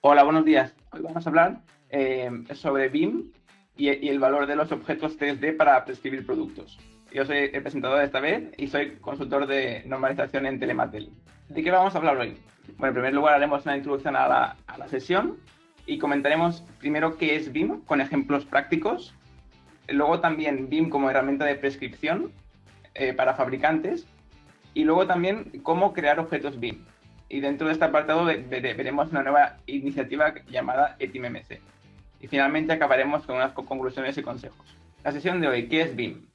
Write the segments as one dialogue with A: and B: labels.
A: Hola, buenos días. Hoy vamos a hablar sobre BIM y el valor de los objetos 3D para prescribir productos. Yo soy el presentador esta vez y soy consultor de normalización en Telematel. ¿De qué vamos a hablar hoy? Bueno, en primer lugar haremos una introducción a la sesión y comentaremos primero qué es BIM con ejemplos prácticos, luego también BIM como herramienta de prescripción para fabricantes y luego también cómo crear objetos BIM. Y dentro de este apartado veremos una nueva iniciativa llamada ETIMMC. Y finalmente acabaremos con unas conclusiones y consejos. La sesión de hoy, ¿qué es BIM?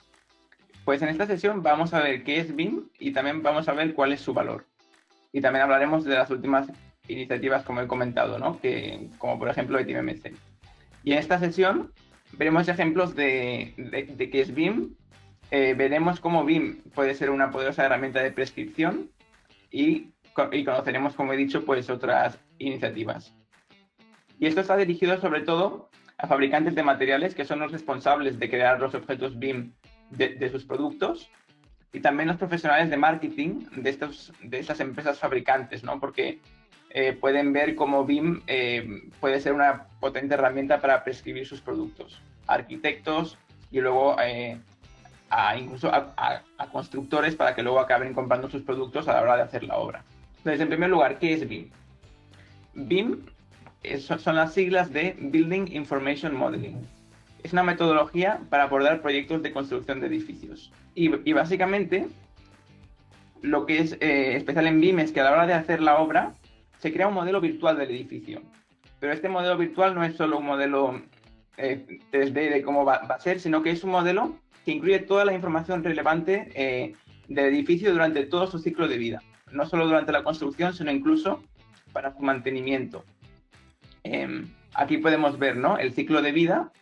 A: Pues en esta sesión vamos a ver qué es BIM y también vamos a ver cuál es su valor. Y también hablaremos de las últimas iniciativas, como he comentado, ¿no? Como por ejemplo ETIMMC. Y en esta sesión veremos ejemplos de qué es BIM, veremos cómo BIM puede ser una poderosa herramienta de prescripción y conoceremos, como he dicho, pues otras iniciativas. Y esto está dirigido sobre todo a fabricantes de materiales que son los responsables de crear los objetos BIM de sus productos y también los profesionales de marketing de estas empresas fabricantes, ¿no? Porque pueden ver cómo BIM puede ser una potente herramienta para prescribir sus productos. Arquitectos y luego incluso a constructores para que luego acaben comprando sus productos a la hora de hacer la obra. Entonces, en primer lugar, ¿qué es BIM? BIM son las siglas de Building Information Modeling. Es una metodología para abordar proyectos de construcción de edificios. Y básicamente, lo que es especial en BIM es que a la hora de hacer la obra, se crea un modelo virtual del edificio. Pero este modelo virtual no es solo un modelo 3D de cómo va a ser, sino que es un modelo que incluye toda la información relevante del edificio durante todo su ciclo de vida. No solo durante la construcción, sino incluso para su mantenimiento. Aquí podemos ver, ¿no?, el ciclo de vida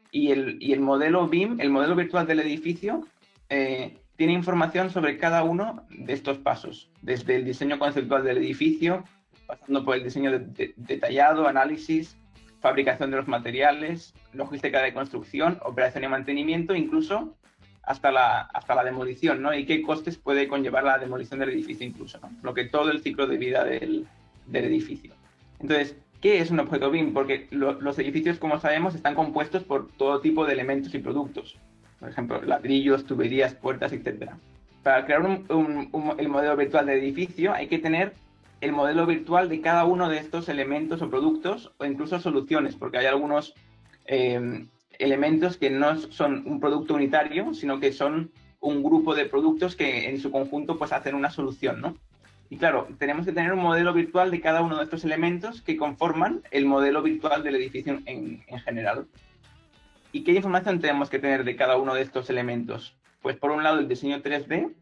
A: y el modelo BIM, el modelo virtual del edificio, tiene información sobre cada uno de estos pasos, desde el diseño conceptual del edificio, pasando por el diseño detallado, análisis, fabricación de los materiales, logística de construcción, operación y mantenimiento, incluso hasta la demolición, ¿no? Y qué costes puede conllevar la demolición del edificio incluso, ¿no? Lo que todo el ciclo de vida del edificio. Entonces, ¿qué es un objeto BIM? Porque los edificios, como sabemos, están compuestos por todo tipo de elementos y productos. Por ejemplo, ladrillos, tuberías, puertas, etc. Para crear el modelo virtual del edificio hay que tener el modelo virtual de cada uno de estos elementos o productos o incluso soluciones, porque hay algunos elementos que no son un producto unitario, sino que son un grupo de productos que en su conjunto pues hacen una solución, ¿no? Y claro, tenemos que tener un modelo virtual de cada uno de estos elementos que conforman el modelo virtual del edificio en general. ¿Y qué información tenemos que tener de cada uno de estos elementos? Pues por un lado el diseño 3D,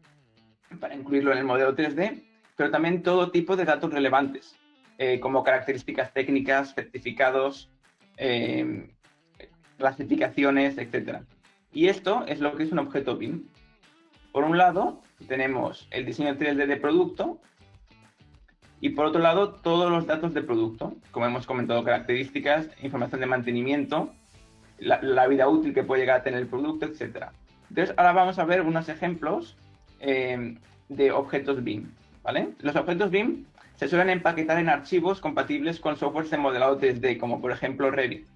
A: para incluirlo en el modelo 3D, pero también todo tipo de datos relevantes, como características técnicas, certificados, clasificaciones, etc. Y esto es lo que es un objeto BIM. Por un lado, tenemos el diseño 3D de producto y por otro lado, todos los datos de producto, como hemos comentado, características, información de mantenimiento, la vida útil que puede llegar a tener el producto, etc. Entonces, ahora vamos a ver unos ejemplos de objetos BIM, ¿vale? Los objetos BIM se suelen empaquetar en archivos compatibles con softwares de modelado 3D, como por ejemplo Revit.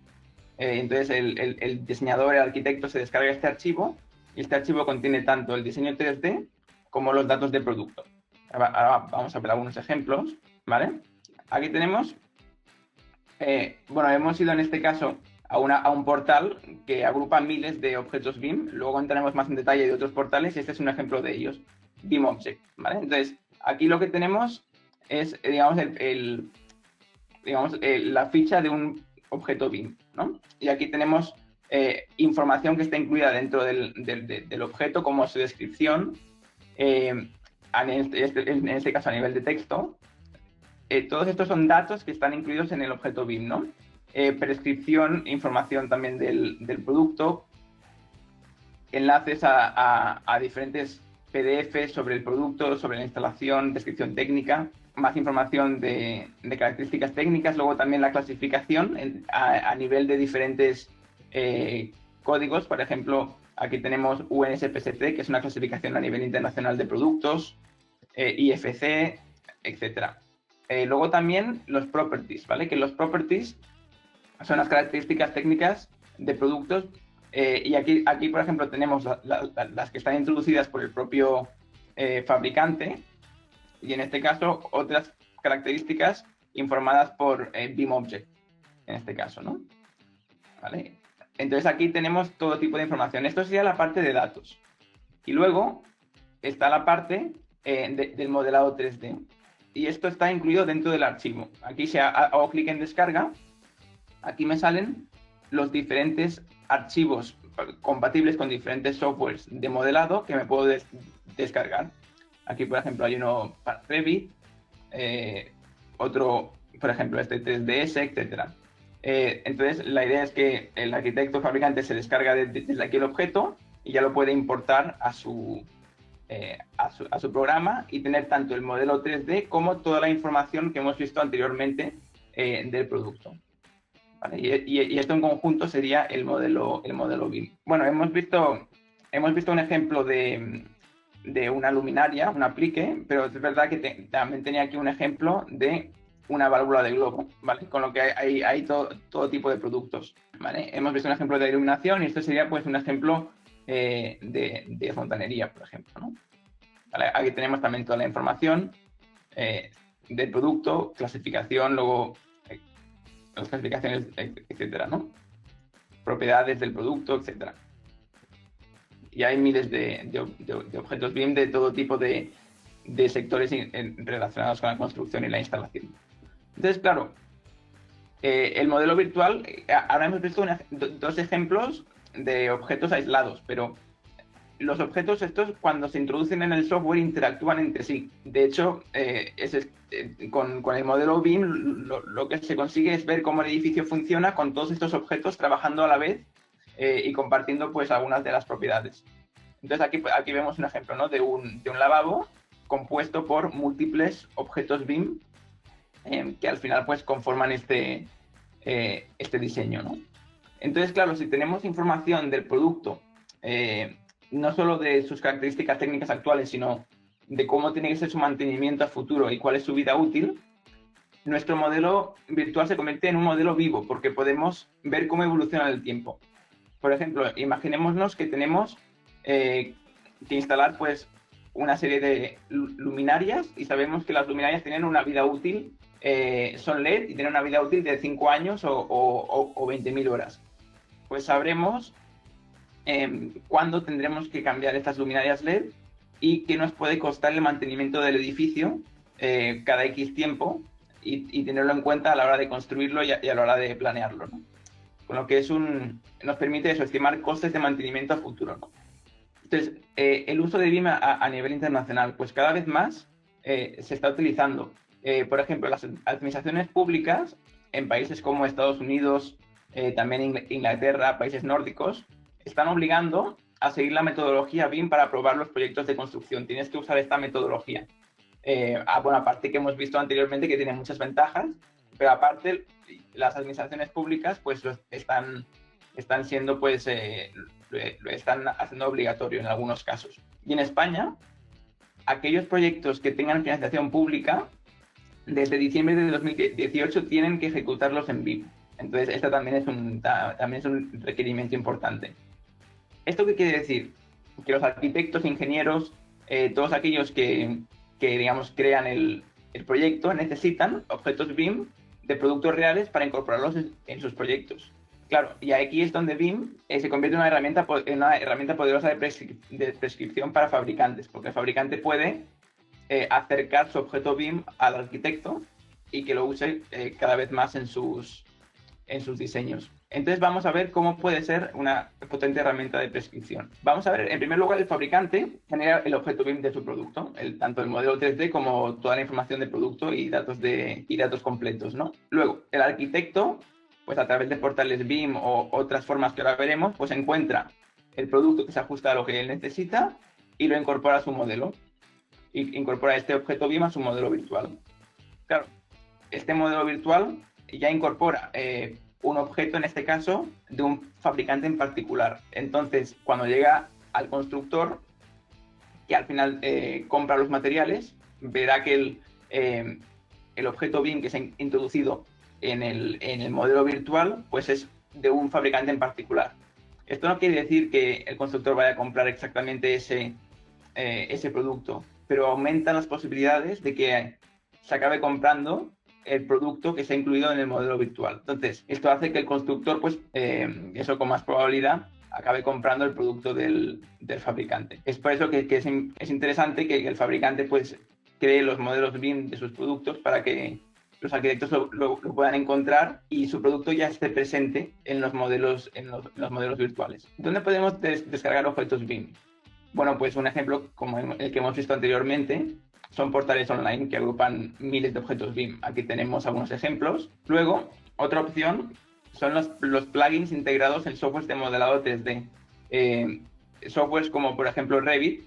A: Entonces, el diseñador, el arquitecto se descarga este archivo y este archivo contiene tanto el diseño 3D como los datos de producto. Ahora vamos a ver algunos ejemplos, ¿vale? Aquí tenemos, bueno, hemos ido en este caso a un portal que agrupa miles de objetos BIM. Luego entraremos más en detalle de otros portales y este es un ejemplo de ellos, BIM Object, ¿vale? Entonces, aquí lo que tenemos es, digamos, la ficha de un objeto BIM, ¿no? Y aquí tenemos información que está incluida dentro del objeto, como su descripción, en este caso a nivel de texto. Todos estos son datos que están incluidos en el objeto BIM, ¿no? Prescripción, información también del producto, enlaces a diferentes PDFs sobre el producto, sobre la instalación, descripción técnica, más información de características técnicas, luego también la clasificación a nivel de diferentes códigos. Por ejemplo, aquí tenemos UNSPSC, que es una clasificación a nivel internacional de productos, IFC, etc. Luego también los properties, ¿vale? Que los properties son las características técnicas de productos y aquí, por ejemplo, tenemos las que están introducidas por el propio fabricante y en este caso otras características informadas por BIMobject, en este caso, ¿no? ¿Vale? Entonces aquí tenemos todo tipo de información. Esto sería la parte de datos. Y luego está la parte del modelado 3D. Y esto está incluido dentro del archivo. Aquí si hago clic en descarga, aquí me salen los diferentes archivos compatibles con diferentes softwares de modelado que me puedo descargar. Aquí, por ejemplo, hay uno para Revit, otro, por ejemplo, este 3ds, etcétera. Entonces, la idea es que el arquitecto o fabricante se descarga desde aquí el objeto y ya lo puede importar a su programa y tener tanto el modelo 3D como toda la información que hemos visto anteriormente del producto. ¿Vale? Y esto en conjunto sería el modelo BIM. Bueno, hemos visto un ejemplo de una luminaria, un aplique, pero es verdad que también tenía aquí un ejemplo de una válvula de globo, ¿vale? Con lo que hay todo tipo de productos, ¿vale? Hemos visto un ejemplo de iluminación y esto sería pues un ejemplo de fontanería, por ejemplo, ¿no? ¿Vale? Aquí tenemos también toda la información del producto, clasificación, luego las clasificaciones, etcétera, ¿no? Propiedades del producto, etcétera. Y hay miles de objetos BIM de todo tipo de sectores relacionados con la construcción y la instalación. Entonces, claro, el modelo virtual, ahora hemos visto dos ejemplos de objetos aislados, pero los objetos estos cuando se introducen en el software interactúan entre sí. De hecho, con el modelo BIM lo que se consigue es ver cómo el edificio funciona con todos estos objetos trabajando a la vez y compartiendo pues algunas de las propiedades. Entonces aquí vemos un ejemplo, ¿no? de un lavabo compuesto por múltiples objetos BIM que al final pues conforman este diseño, ¿no? Entonces, claro, si tenemos información del producto, no solo de sus características técnicas actuales, sino de cómo tiene que ser su mantenimiento a futuro y cuál es su vida útil, nuestro modelo virtual se convierte en un modelo vivo, porque podemos ver cómo evoluciona el tiempo. Por ejemplo, imaginémonos que tenemos que instalar pues una serie de luminarias y sabemos que las luminarias tienen una vida útil, son LED y tienen una vida útil de 5 años o 20.000 horas. Pues sabremos cuándo tendremos que cambiar estas luminarias LED y qué nos puede costar el mantenimiento del edificio cada X tiempo y tenerlo en cuenta a la hora de construirlo y a la hora de planearlo, ¿no? Con lo que nos permite eso, estimar costes de mantenimiento a futuro, ¿no? Entonces, el uso de BIM a nivel internacional, pues cada vez más se está utilizando. Por ejemplo, las administraciones públicas en países como Estados Unidos, también Inglaterra, países nórdicos, están obligando a seguir la metodología BIM para aprobar los proyectos de construcción. Tienes que usar esta metodología. Bueno, aparte que hemos visto anteriormente que tiene muchas ventajas, pero aparte las administraciones públicas pues están siendo pues lo están haciendo obligatorio en algunos casos. Y en España, aquellos proyectos que tengan financiación pública desde diciembre de 2018 tienen que ejecutarlos en BIM. Entonces, esto también es un requerimiento importante. ¿Esto qué quiere decir? Que los arquitectos, ingenieros, todos aquellos que digamos, crean el proyecto necesitan objetos BIM de productos reales para incorporarlos en sus proyectos. Claro, y aquí es donde BIM se convierte en una herramienta poderosa de prescripción para fabricantes, porque el fabricante puede acercar su objeto BIM al arquitecto y que lo use cada vez más en sus diseños. Entonces vamos a ver cómo puede ser una potente herramienta de prescripción. Vamos a ver, en primer lugar, el fabricante genera el objeto BIM de su producto, tanto el modelo 3D como toda la información del producto y datos completos, ¿no? Luego, el arquitecto, pues a través de portales BIM o otras formas que ahora veremos, pues encuentra el producto que se ajusta a lo que él necesita y lo incorpora a su modelo. Y incorpora este objeto BIM a su modelo virtual. Claro, este modelo virtual ya incorpora un objeto, en este caso, de un fabricante en particular. Entonces, cuando llega al constructor, que al final compra los materiales, verá que el objeto BIM que se ha introducido en el modelo virtual, pues es de un fabricante en particular. Esto no quiere decir que el constructor vaya a comprar exactamente ese producto, pero aumentan las posibilidades de que se acabe comprando el producto que está incluido en el modelo virtual. Entonces, esto hace que el constructor, pues, eso con más probabilidad, acabe comprando el producto del fabricante. Es por eso que es interesante que el fabricante, pues, cree los modelos BIM de sus productos para que los arquitectos lo puedan encontrar y su producto ya esté presente en los modelos, los modelos virtuales. ¿Dónde podemos descargar objetos BIM? Bueno, pues un ejemplo como el que hemos visto anteriormente son portales online que agrupan miles de objetos BIM. Aquí tenemos algunos ejemplos. Luego, otra opción son los plugins integrados en softwares de modelado 3D. Softwares como por ejemplo Revit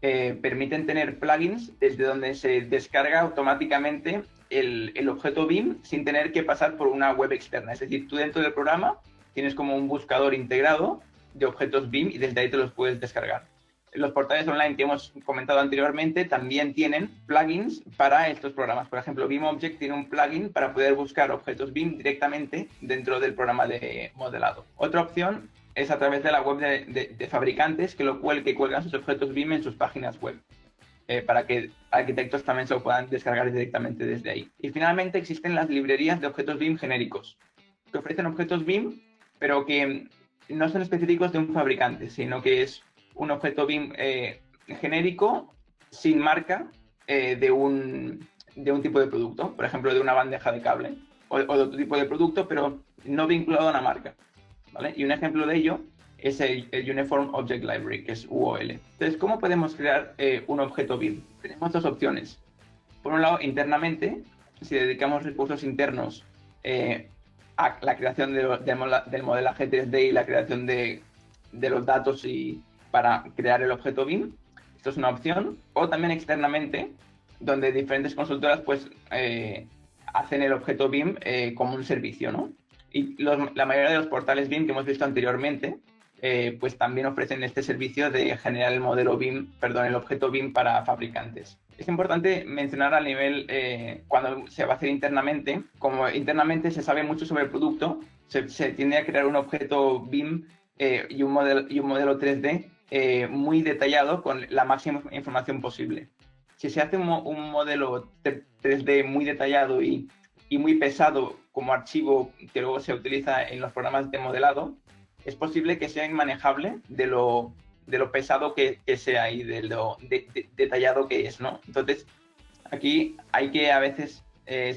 A: permiten tener plugins desde donde se descarga automáticamente el objeto BIM sin tener que pasar por una web externa. Es decir, tú dentro del programa tienes como un buscador integrado de objetos BIM y desde ahí te los puedes descargar. Los portales online que hemos comentado anteriormente también tienen plugins para estos programas. Por ejemplo, BIMobject tiene un plugin para poder buscar objetos BIM directamente dentro del programa de modelado. Otra opción es a través de la web de fabricantes que cuelgan sus objetos BIM en sus páginas web, para que arquitectos también se lo puedan descargar directamente desde ahí. Y finalmente existen las librerías de objetos BIM genéricos, que ofrecen objetos BIM, pero que no son específicos de un fabricante, sino que es un objeto BIM genérico sin marca de un tipo de producto, por ejemplo, de una bandeja de cable o de otro tipo de producto, pero no vinculado a una marca, ¿vale? Y un ejemplo de ello es el Uniform Object Library, que es UOL. Entonces, ¿cómo podemos crear un objeto BIM? Tenemos dos opciones. Por un lado, internamente, si dedicamos recursos internos a la creación del modelaje 3D y la creación de los datos para crear el objeto BIM, esto es una opción. O también externamente, donde diferentes consultoras pues hacen el objeto BIM como un servicio, ¿no? Y la mayoría de los portales BIM que hemos visto anteriormente pues también ofrecen este servicio de generar el objeto BIM para fabricantes. Es importante mencionar al nivel, cuando se va a hacer internamente, como internamente se sabe mucho sobre el producto, se tiende a crear un objeto BIM y un modelo 3D muy detallado con la máxima información posible. Si se hace un modelo 3D muy detallado y muy pesado como archivo que luego se utiliza en los programas de modelado, es posible que sea inmanejable de lo pesado que sea y de lo detallado que es, ¿no? Entonces, aquí hay que a veces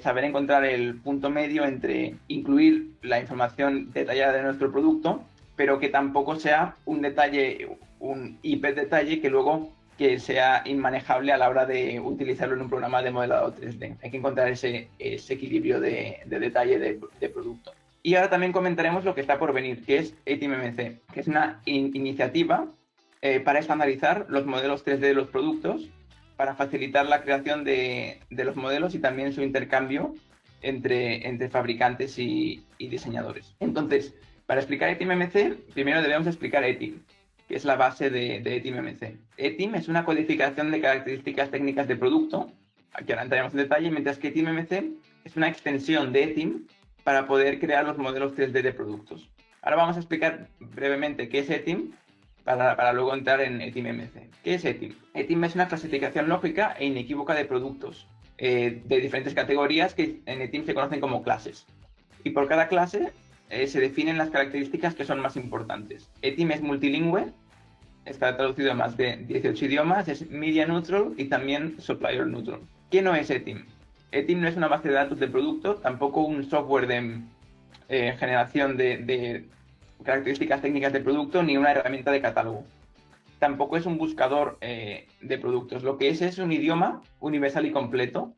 A: saber encontrar el punto medio entre incluir la información detallada de nuestro producto, pero que tampoco sea un detalle, un hiperdetalle que luego que sea inmanejable a la hora de utilizarlo en un programa de modelado 3D. Hay que encontrar ese equilibrio de detalle de producto. Y ahora también comentaremos lo que está por venir, que es AteamMC, que es una iniciativa para estandarizar los modelos 3D de los productos, para facilitar la creación de los modelos y también su intercambio entre fabricantes y diseñadores. Entonces, para explicar AteamMC, primero debemos explicar ETIM, que es la base de AteamMC. ETIM es una codificación de características técnicas de producto, aquí ahora entraremos en detalle, mientras que AteamMC es una extensión de ETIM para poder crear los modelos 3D de productos. Ahora vamos a explicar brevemente qué es ETIM para luego entrar en AteamMC. ¿Qué es ETIM? ETIM es una clasificación lógica e inequívoca de productos de diferentes categorías que en ETIM se conocen como clases. Y por cada clase se definen las características que son más importantes. ETIM es multilingüe, está traducido a más de 18 idiomas, es media neutral y también supplier neutral. ¿Qué no es ETIM? ETIM no es una base de datos de producto, tampoco un software de generación de características técnicas de producto, ni una herramienta de catálogo. Tampoco es un buscador de productos. Lo que es un idioma universal y completo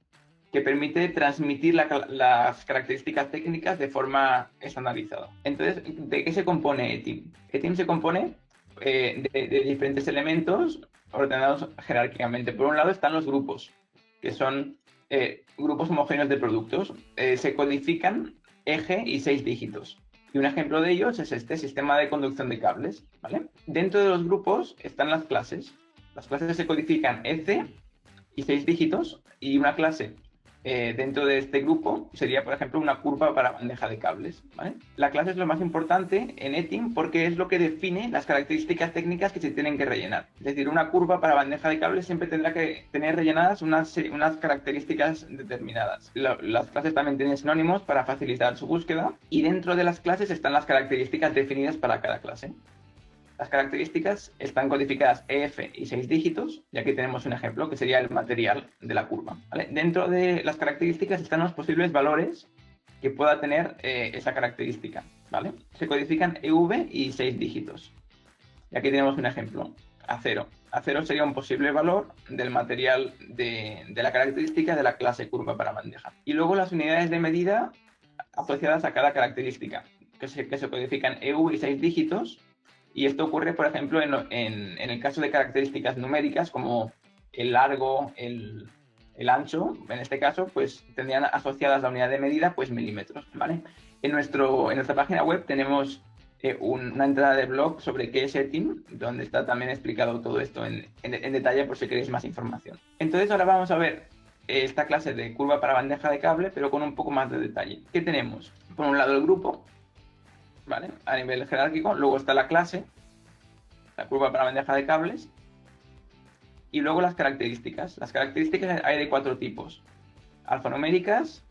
A: que permite transmitir las características técnicas de forma estandarizada. Entonces, ¿de qué se compone ETIM? ETIM se compone de diferentes elementos ordenados jerárquicamente. Por un lado están los grupos, que son grupos homogéneos de productos. Se codifican eje y 6 dígitos. Y un ejemplo de ellos es este sistema de conducción de cables, ¿vale? Dentro de los grupos están las clases. Las clases se codifican EC y 6 dígitos, y una clase dentro de este grupo sería, por ejemplo, una curva para bandeja de cables, ¿vale? La clase es lo más importante en ETIM porque es lo que define las características técnicas que se tienen que rellenar. Es decir, una curva para bandeja de cables siempre tendrá que tener rellenadas unas características determinadas. Las clases también tienen sinónimos para facilitar su búsqueda y dentro de las clases están las características definidas para cada clase. Las características están codificadas EF y 6 dígitos, y aquí tenemos un ejemplo que sería el material de la curva, ¿vale? Dentro de las características están los posibles valores que pueda tener esa característica, ¿vale? Se codifican EV y 6 dígitos. Y aquí tenemos un ejemplo, A0. A0 sería un posible valor del material de la característica de la clase curva para bandeja. Y luego las unidades de medida asociadas a cada característica, que se codifican EV y 6 dígitos. Y esto ocurre, por ejemplo, en el caso de características numéricas como el largo, el ancho. En este caso, pues tendrían asociadas la unidad de medida, pues milímetros, ¿vale? En nuestra página web tenemos una entrada de blog sobre qué es ETIM, donde está también explicado todo esto en detalle por si queréis más información. Entonces ahora vamos a ver esta clase de curva para bandeja de cable, pero con un poco más de detalle. ¿Qué tenemos? Por un lado el grupo, ¿vale? A nivel jerárquico, luego está la clase, la curva para bandeja de cables, y luego las características. Las características hay de 4 tipos. Alfanuméricas,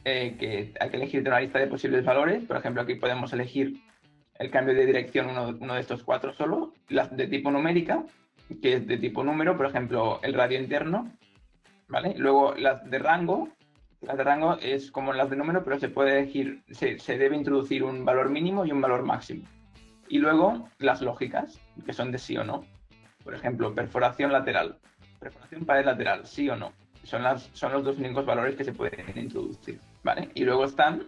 A: que hay que elegir de una lista de posibles valores. Por ejemplo, aquí podemos elegir el cambio de dirección, uno de estos 4 solo. Las de tipo numérica, que es de tipo número, por ejemplo, el radio interno, ¿vale? Luego las de rango. Las de rango es como las de número, pero se puede elegir, se debe introducir un valor mínimo y un valor máximo. Y luego las lógicas, que son de sí o no. Por ejemplo, perforación lateral, perforación pared lateral, sí o no. Son los 2 únicos valores que se pueden introducir, ¿vale? Y luego están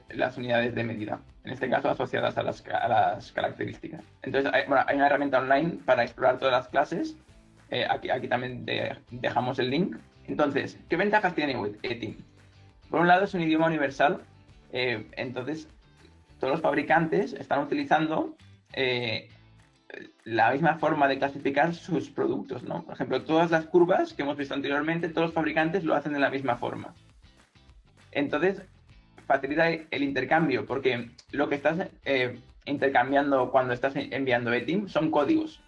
A: las unidades de medida, en este caso asociadas a las características. Entonces, hay una herramienta online para explorar todas las clases. Aquí también dejamos el link. Entonces, ¿qué ventajas tiene ETIM? Por un lado, es un idioma universal. Entonces, todos los fabricantes están utilizando la misma forma de clasificar sus productos, ¿no? Por ejemplo, todas las curvas que hemos visto anteriormente, todos los fabricantes lo hacen de la misma forma. Entonces, facilita el intercambio, porque lo que estás intercambiando cuando estás enviando ETIM son códigos.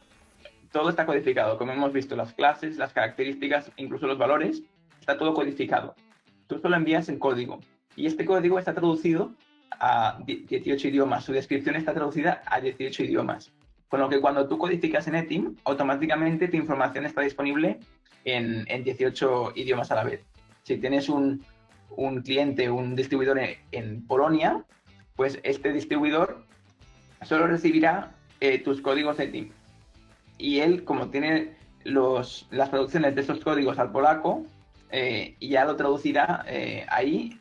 A: Todo está codificado, como hemos visto, las clases, las características, incluso los valores, está todo codificado. Tú solo envías el código, y este código está traducido a 18 idiomas, su descripción está traducida a 18 idiomas. Con lo que cuando tú codificas en ETIM, automáticamente tu información está disponible en 18 idiomas a la vez. Si tienes un cliente, un distribuidor en Polonia, pues este distribuidor solo recibirá tus códigos ETIM. Y él, como tiene las traducciones de esos códigos al polaco, ya lo traducirá ahí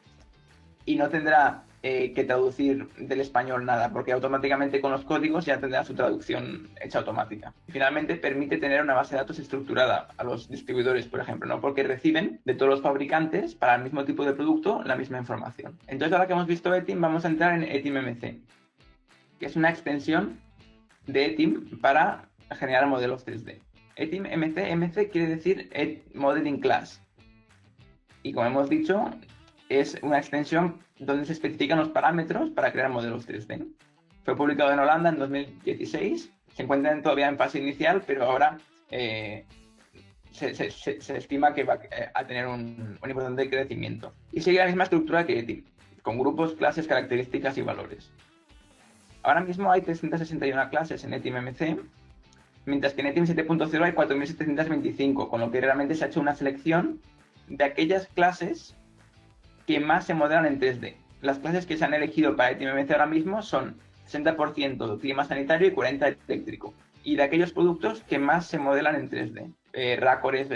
A: y no tendrá que traducir del español nada, porque automáticamente con los códigos ya tendrá su traducción hecha automática. Y finalmente permite tener una base de datos estructurada a los distribuidores, por ejemplo, ¿no? Porque reciben de todos los fabricantes para el mismo tipo de producto la misma información. Entonces, ahora que hemos visto ETIM, vamos a entrar en ETIM-MC, que es una extensión de ETIM para generar modelos 3D. ETIM-MC, MC quiere decir Modeling Class. Y como hemos dicho, es una extensión donde se especifican los parámetros para crear modelos 3D. Fue publicado en Holanda en 2016, se encuentran todavía en fase inicial, pero ahora se estima que va a tener un importante crecimiento. Y sigue la misma estructura que ETIM, con grupos, clases, características y valores. Ahora mismo hay 361 clases en ETIM-MC, mientras que en ETIM 7.0 hay 4.725, con lo que realmente se ha hecho una selección de aquellas clases que más se modelan en 3D. Las clases que se han elegido para ETIM-MC ahora mismo son 60% clima sanitario y 40% eléctrico. Y de aquellos productos que más se modelan en 3D. Rácores,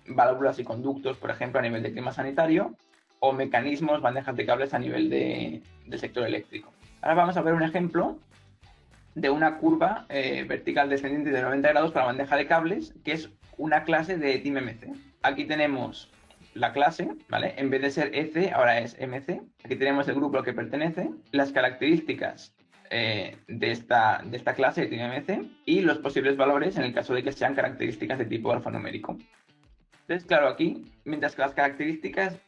A: válvulas y conductos, por ejemplo, a nivel de clima sanitario, o mecanismos, bandejas de cables a nivel del sector eléctrico. Ahora vamos a ver un ejemplo de una curva vertical descendiente de 90 grados para bandeja de cables, que es una clase de ETIM-MC. Aquí tenemos la clase, ¿vale? En vez de ser EC, ahora es MC. Aquí tenemos el grupo al que pertenece, las características de esta clase de ETIM-MC y los posibles valores en el caso de que sean características de tipo alfanumérico. Entonces, claro, aquí, mientras que las características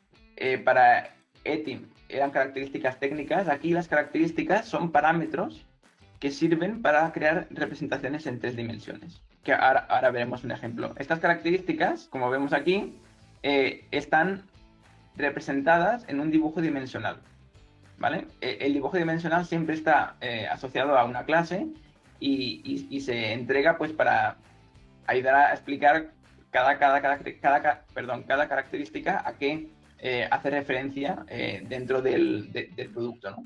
A: para ETIM eran características técnicas, aquí las características son parámetros que sirven para crear representaciones en 3 dimensiones. Que ahora veremos un ejemplo. Estas características, como vemos aquí, están representadas en un dibujo dimensional. ¿Vale? El dibujo dimensional siempre está asociado a una clase y se entrega pues para ayudar a explicar cada característica a qué hace referencia dentro del producto, ¿no?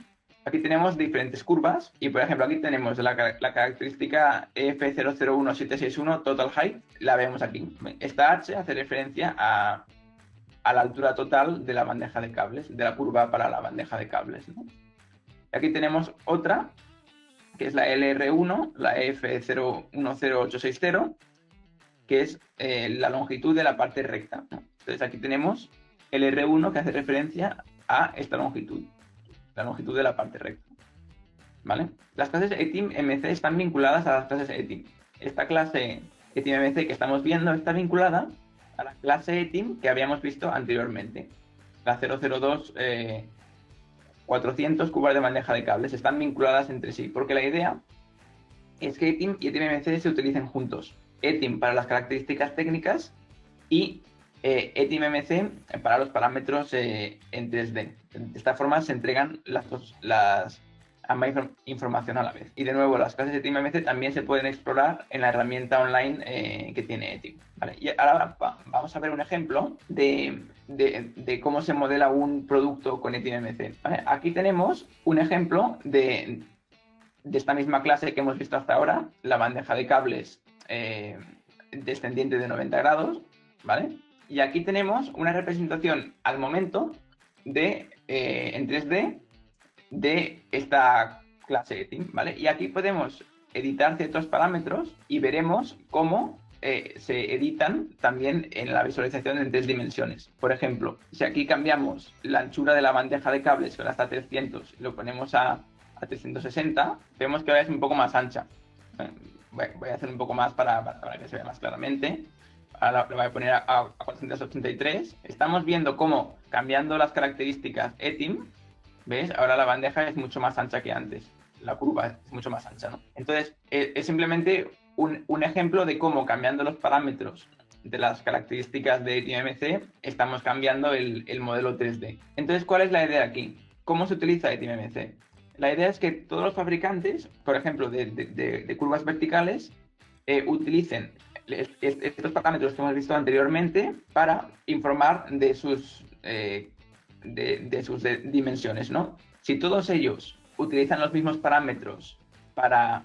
A: Aquí tenemos diferentes curvas y, por ejemplo, aquí tenemos la característica F001761 Total Height, la vemos aquí. Esta H hace referencia a la altura total de la bandeja de cables, de la curva para la bandeja de cables, ¿no? Aquí tenemos otra, que es la LR1, la F010860, que es la longitud de la parte recta, ¿no? Entonces aquí tenemos el R1 que hace referencia a esta longitud, la longitud de la parte recta, ¿vale? Las clases ETIM-MC están vinculadas a las clases ETIM. Esta clase ETIM-MC que estamos viendo está vinculada a la clase ETIM que habíamos visto anteriormente, la 002 400 curvas de bandeja de cables. Están vinculadas entre sí, porque la idea es que ETIM y ETIM-MC se utilicen juntos. ETIM para las características técnicas y ETIM-MC para los parámetros en 3D. De esta forma se entregan ambas información a la vez. Y de nuevo, las clases ETIM-MC también se pueden explorar en la herramienta online que tiene ETIM. ¿Vale? Y ahora vamos a ver un ejemplo de cómo se modela un producto con ETIM-MC. ¿Vale? Aquí tenemos un ejemplo de esta misma clase que hemos visto hasta ahora, la bandeja de cables descendiente de 90 grados, ¿vale? Y aquí tenemos una representación al momento en 3D de esta clase ETIM, ¿vale? Y aquí podemos editar ciertos parámetros y veremos cómo se editan también en la visualización en 3 dimensiones. Por ejemplo, si aquí cambiamos la anchura de la bandeja de cables, que ahora está a 300, y lo ponemos a 360, vemos que ahora es un poco más ancha. Voy a hacer un poco más para que se vea más claramente. Ahora lo voy a poner a 483. Estamos viendo cómo, cambiando las características ETIM, ¿ves? Ahora la bandeja es mucho más ancha que antes. La curva es mucho más ancha, ¿no? Entonces, es simplemente un ejemplo de cómo, cambiando los parámetros de las características de ETIM-MC, estamos cambiando el modelo 3D. Entonces, ¿cuál es la idea aquí? ¿Cómo se utiliza ETIM-MC? La idea es que todos los fabricantes, por ejemplo, de curvas verticales, utilicen estos parámetros que hemos visto anteriormente para informar de sus dimensiones, ¿no? Si todos ellos utilizan los mismos parámetros para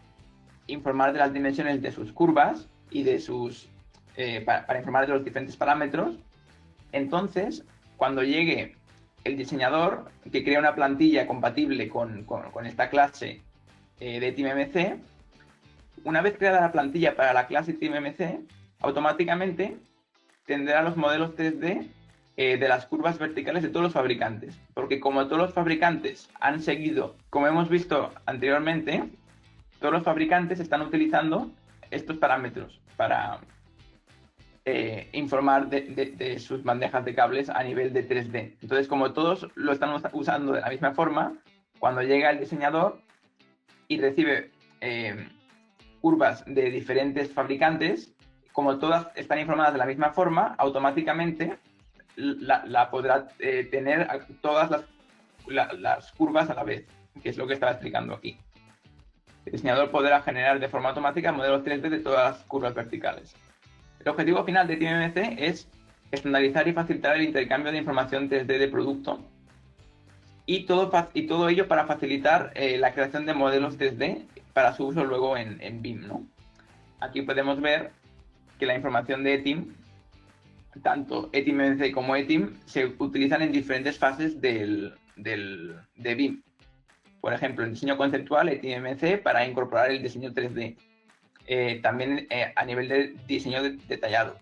A: informar de las dimensiones de sus curvas y para informar de los diferentes parámetros, entonces, cuando llegue el diseñador que crea una plantilla compatible con esta clase de ETIM-MC, una vez creada la plantilla para la clase ETIM-MC, automáticamente tendrá los modelos 3D de las curvas verticales de todos los fabricantes. Porque como todos los fabricantes han seguido, como hemos visto anteriormente, todos los fabricantes están utilizando estos parámetros para informar de sus bandejas de cables a nivel de 3D. Entonces, como todos lo están usando de la misma forma, cuando llega el diseñador y recibe curvas de diferentes fabricantes, como todas están informadas de la misma forma, automáticamente la podrá tener todas las curvas a la vez, que es lo que estaba explicando aquí. El diseñador podrá generar de forma automática modelos 3D de todas las curvas verticales. El objetivo final de ETIM-MC es estandarizar y facilitar el intercambio de información 3D de producto y todo ello para facilitar la creación de modelos 3D para su uso luego en BIM, ¿no? Aquí podemos ver que la información de ETIM, tanto ETIM-MC como ETIM, se utilizan en diferentes fases de BIM. Por ejemplo, el diseño conceptual, ETIM-MC, para incorporar el diseño 3D. También a nivel de diseño detallado.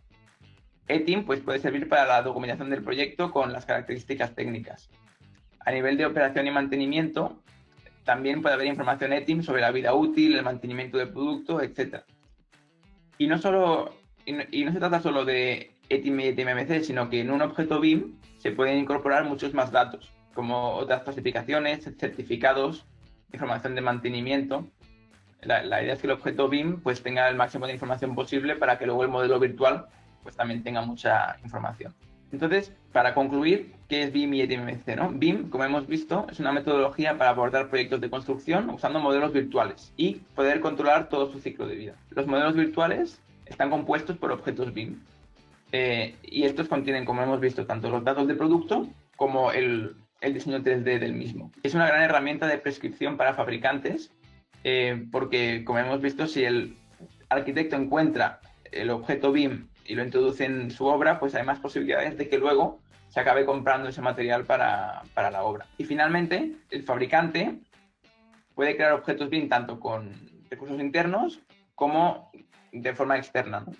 A: ETIM pues, puede servir para la documentación del proyecto con las características técnicas. A nivel de operación y mantenimiento, también puede haber información ETIM sobre la vida útil, el mantenimiento del producto, etc. Y no se trata solo de ETIM y ETIMMC, sino que en un objeto BIM se pueden incorporar muchos más datos, como otras clasificaciones, certificados, información de mantenimiento. La idea es que el objeto BIM pues tenga el máximo de información posible para que luego el modelo virtual pues también tenga mucha información. Entonces, para concluir, ¿qué es BIM y ETIMMC, ¿no? BIM, como hemos visto, es una metodología para abordar proyectos de construcción usando modelos virtuales y poder controlar todo su ciclo de vida. Los modelos virtuales están compuestos por objetos BIM y estos contienen, como hemos visto, tanto los datos de producto como el diseño 3D del mismo. Es una gran herramienta de prescripción para fabricantes porque, como hemos visto, si el arquitecto encuentra el objeto BIM y lo introduce en su obra, pues hay más posibilidades de que luego se acabe comprando ese material para la obra. Y finalmente, el fabricante puede crear objetos BIM tanto con recursos internos como de forma externa, ¿no?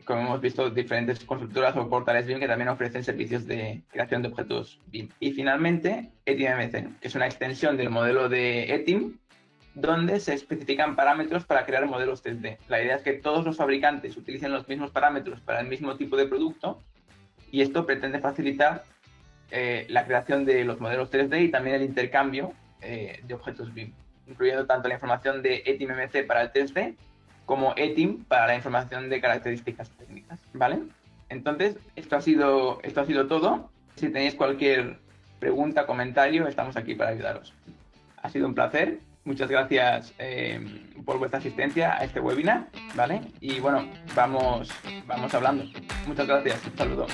A: Como hemos visto, diferentes constructoras o portales BIM que también ofrecen servicios de creación de objetos BIM. Y finalmente, ETIMMC, que es una extensión del modelo de ETIM, donde se especifican parámetros para crear modelos 3D. La idea es que todos los fabricantes utilicen los mismos parámetros para el mismo tipo de producto y esto pretende facilitar la creación de los modelos 3D y también el intercambio de objetos BIM, incluyendo tanto la información de ETIMMC para el 3D como ETIM para la información de características técnicas, ¿vale? Entonces, esto ha sido todo. Si tenéis cualquier pregunta, comentario, estamos aquí para ayudaros. Ha sido un placer. Muchas gracias por vuestra asistencia a este webinar, ¿vale? Y bueno, vamos hablando. Muchas gracias. Un saludo.